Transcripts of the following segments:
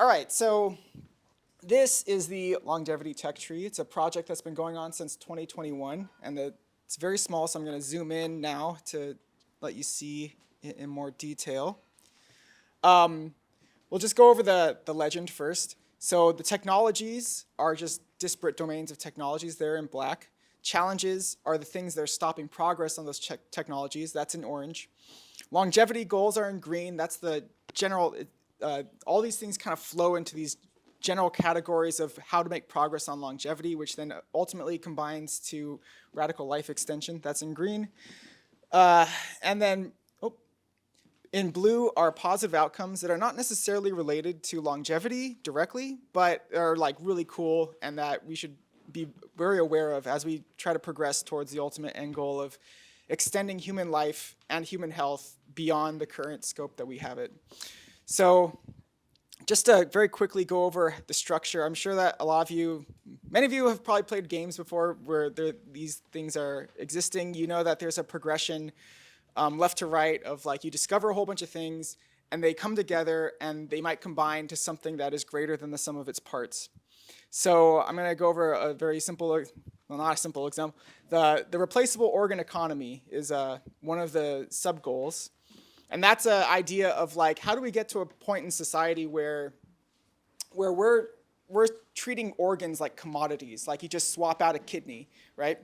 All right, so this is the Longevity Tech Tree. It's a project that's been going on since 2021, and it's very small, so I'm going to zoom in now to let you see it in more detail. We'll just go over the legend first. So the technologies are just disparate domains of technologies. They're in black. Challenges are the things that are stopping progress on those technologies. That's in orange. Longevity goals are in green. That's the general, all these things kind of flow into these general categories of how to make progress on longevity, which then ultimately combines to radical life extension. That's in green. And then in blue are positive outcomes that are not necessarily related to longevity directly, but are like really cool and that we should be very aware of as we try to progress towards the ultimate end goal of extending human life and human health beyond the current scope that we have it. So just to very quickly go over the structure, I'm sure that many of you have probably played games before where these things are existing. You know that there's a progression left to right of like you discover a whole bunch of things and they come together and they might combine to something that is greater than the sum of its parts. So I'm going to go over a very simple, well, not a simple example. The replaceable organ economy is one of the sub-goals. And that's an idea of like, how do we get to a point in society where we're treating organs like commodities, like you just swap out a kidney, right?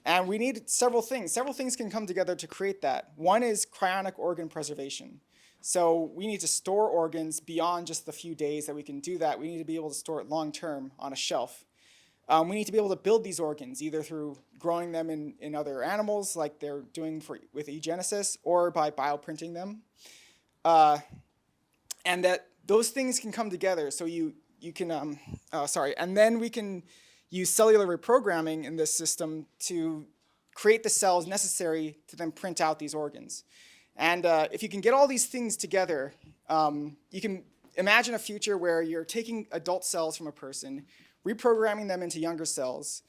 And we need several things. Several things can come together to create that. One is cryonic organ preservation. So we need to store organs beyond just the few days that we can do that. We need to be able to store it long term on a shelf. We need to be able to build these organs either through growing them in other animals like they're doing with egenesis or by bioprinting them. And that those things can come together so you can, and then we can use cellular reprogramming in this system to create the cells necessary to then print out these organs. And if you can get all these things together, you can imagine a future where you're taking adult cells from a person, reprogramming them into younger cells,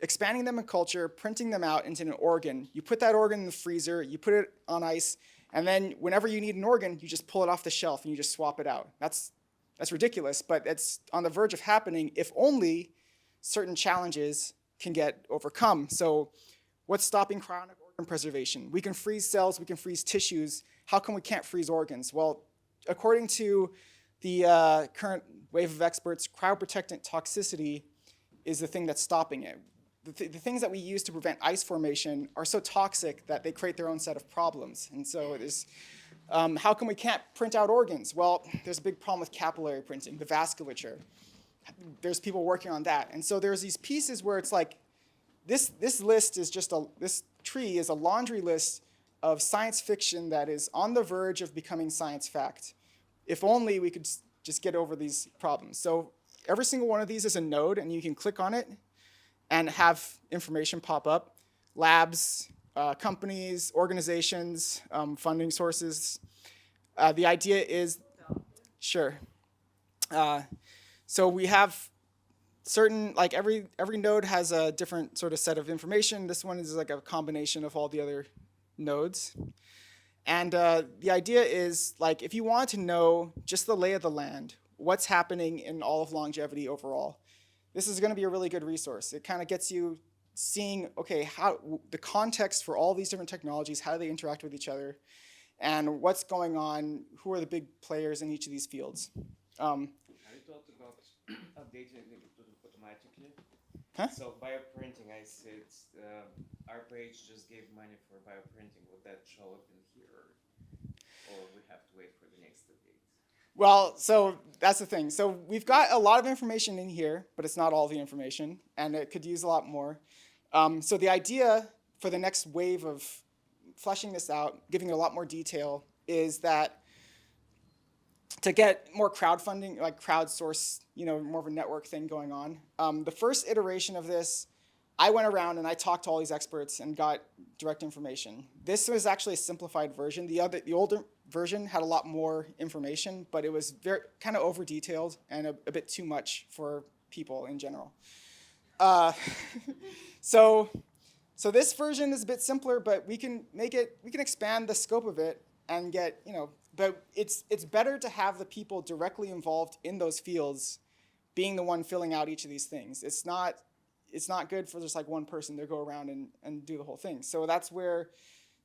expanding them in culture, printing them out into an organ. You put that organ in the freezer, you put it on ice, and then whenever you need an organ, you just pull it off the shelf and you just swap it out. That's ridiculous, but it's on the verge of happening if only certain challenges can get overcome. So what's stopping cryonic organ preservation? We can freeze cells, we can freeze tissues. How come we can't freeze organs? Well, according to the current wave of experts, cryoprotectant toxicity is the thing that's stopping it. The things that we use to prevent ice formation are so toxic that they create their own set of problems. And so it is, how come we can't print out organs? Well, there's a big problem with capillary printing, the vasculature. There's people working on that. And so there's these pieces where it's like, this list is just this tree is a laundry list of science fiction that is on the verge of becoming science fact. If only we could just get over these problems. So every single one of these is a node, and you can click on it and have information pop up. Labs, companies, organizations, funding sources. The idea is, sure. So we have certain, like every node has a different sort of set of information. This one is like a combination of all the other nodes. And the idea is, like, if you want to know just the lay of the land, what's happening in all of longevity overall, this is going to be a really good resource. It kind of gets you seeing, okay, how the context for all these different technologies, how do they interact with each other, and what's going on, who are the big players in each of these fields. Have you talked about updating it automatically? Huh? So bioprinting, I said our page just gave money for bioprinting. Would that show up in here, or we have to wait for the next update? Well, so that's the thing. So we've got a lot of information in here, but it's not all the information, and it could use a lot more. So the idea for the next wave of fleshing this out, giving it a lot more detail, is that to get more crowdfunding, like crowdsource, more of a network thing going on. The first iteration of this, I went around and I talked to all these experts and got direct information. This was actually a simplified version. The older version had a lot more information, but it was very kind of over detailed and a bit too much for people in general. So this version is a bit simpler, but we can expand the scope of it and get but it's better to have the people directly involved in those fields being the one filling out each of these things. It's not good for just like one person to go around and do the whole thing. So that's where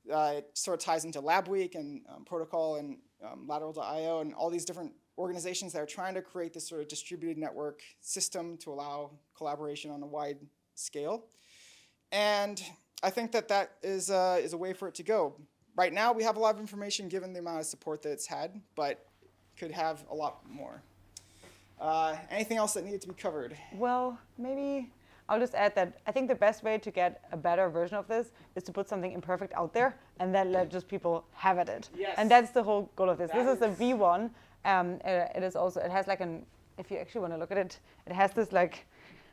it sort of ties into LabWeek and Protocol and Lateral.io and all these different organizations that are trying to create this sort of distributed network system to allow collaboration on a wide scale. And I think that is a way for it to go. Right now, we have a lot of information given the amount of support that it's had, but could have a lot more. Anything else that needed to be covered? Well, maybe I'll just add that I think the best way to get a better version of this is to put something imperfect out there and then let just people have at it. Yes. And that's the whole goal of this. That This is a is- V1. It is also, it has like if you actually want to look at it, it has this like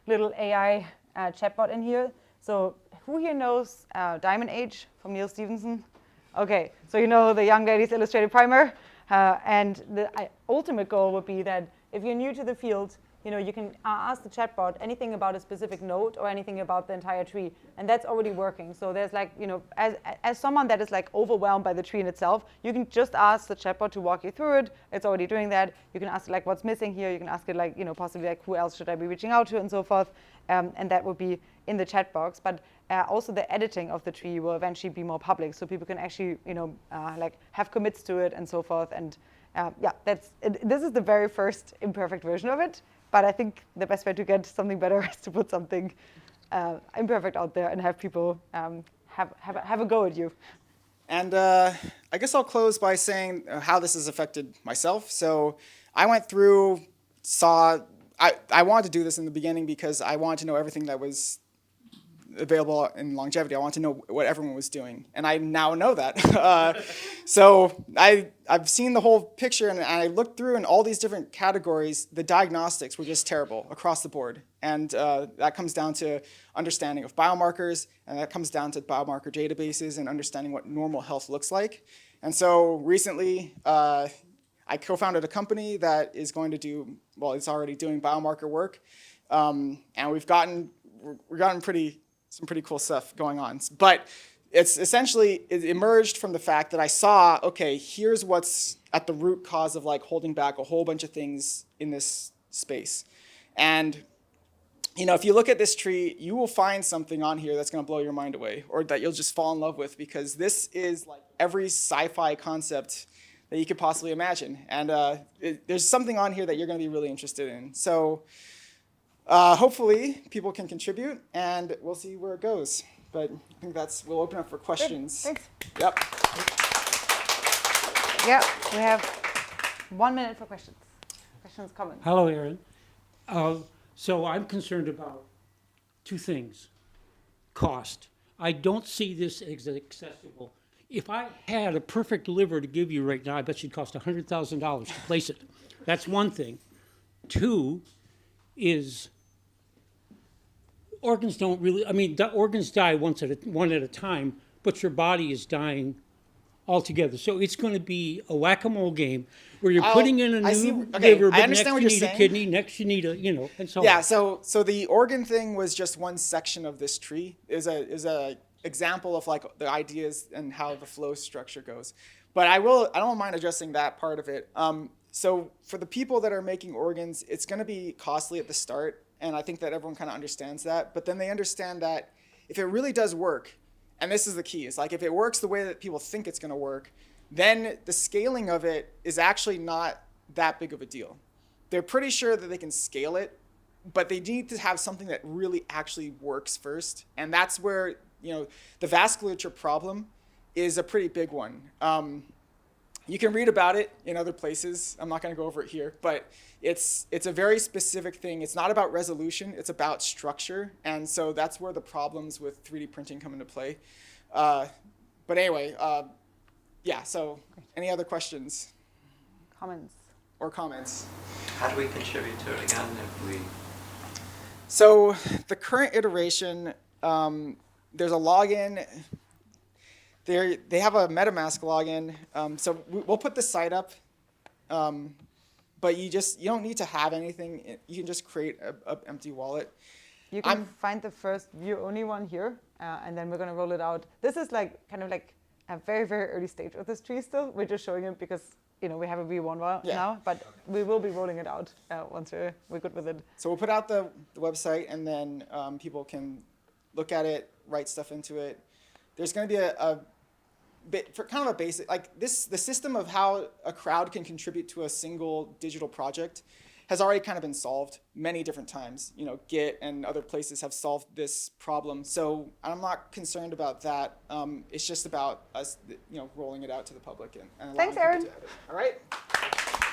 little AI chatbot in here. So who here knows Diamond Age from Neil Stephenson? Okay, so you know the Young Ladies Illustrated Primer. And the ultimate goal would be that if you're new to the field, you can ask the chatbot anything about a specific node or anything about the entire tree, and that's already working. So there's like, as someone that is like overwhelmed by the tree in itself, you can just ask the chatbot to walk you through it. It's already doing that. You can ask it like what's missing here. You can ask it like, possibly like who else should I be reaching out to and so forth. And that would be in the chat box. But also the editing of the tree will eventually be more public, so people can actually, like have commits to it and so forth. And this is the very first imperfect version of it. But I think the best way to get something better is to put something imperfect out there and have people have a go at you. And I guess I'll close by saying how this has affected myself. So I went through, I wanted to do this in the beginning because I wanted to know everything that was available in longevity. I wanted to know what everyone was doing, and I now know that. So I've seen the whole picture, and I looked through, and all these different categories, the diagnostics were just terrible across the board. And that comes down to understanding of biomarkers, and that comes down to biomarker databases and understanding what normal health looks like. And so recently, I co-founded a company that is going to do, well, it's already doing biomarker work, and we've gotten some pretty cool stuff going on. But it's essentially, it emerged from the fact that I saw, okay, here's what's at the root cause of like holding back a whole bunch of things in this space. And if you look at this tree, you will find something on here that's going to blow your mind away, or that you'll just fall in love with, because this is like every sci-fi concept that you could possibly imagine. And there's something on here that you're going to be really interested in. So hopefully people can contribute, and we'll see where it goes. But I think we'll open up for questions. Good. Thanks. Yep. Yeah, we have 1 minute for questions. Questions, comments. Hello, Aaron. So I'm concerned about two things. Cost. I don't see this as accessible. If I had a perfect liver to give you right now, I bet you'd cost $100,000 to place it. That's one thing. Two is organs don't really, the organs die one at a time, but your body is dying altogether. So it's going to be a whack-a-mole game where you're putting in a new liver, but next you need a kidney, next you need a, and so on. Yeah, so the organ thing was just one section of this tree. Is a example of like the ideas and how the flow structure goes. But I don't mind addressing that part of it. So for the people that are making organs, it's going to be costly at the start, and I think that everyone kind of understands that. But then they understand that if it really does work, and this is the key, is like if it works the way that people think it's going to work, then the scaling of it is actually not that big of a deal. They're pretty sure that they can scale it, but they need to have something that really actually works first. And that's where, the vasculature problem is a pretty big one. You can read about it in other places. I'm not going to go over it here, but it's a very specific thing. It's not about resolution. It's about structure. And so that's where the problems with 3D printing come into play. But anyway, yeah, so any other questions? Comments. Or comments? How do we contribute to it again if we... So the current iteration, there's a login. They have a MetaMask login. So we'll put the site up, but you don't need to have anything. You can just create an empty wallet. You can find the first view-only one here, and then we're going to roll it out. This is kind of like a very, very early stage of this tree still. We're just showing it because we have a V1 Yeah. now, but we will be rolling it out once we're good with it. So we'll put out the website, and then people can look at it, write stuff into it. There's going to be a bit for kind of a basic, like this, the system of how a crowd can contribute to a single digital project has already kind of been solved many different times. Git and other places have solved this problem. So I'm not concerned about that. It's just about us, rolling it out to the public and allowing Thanks, people Aaron. to have it. All right.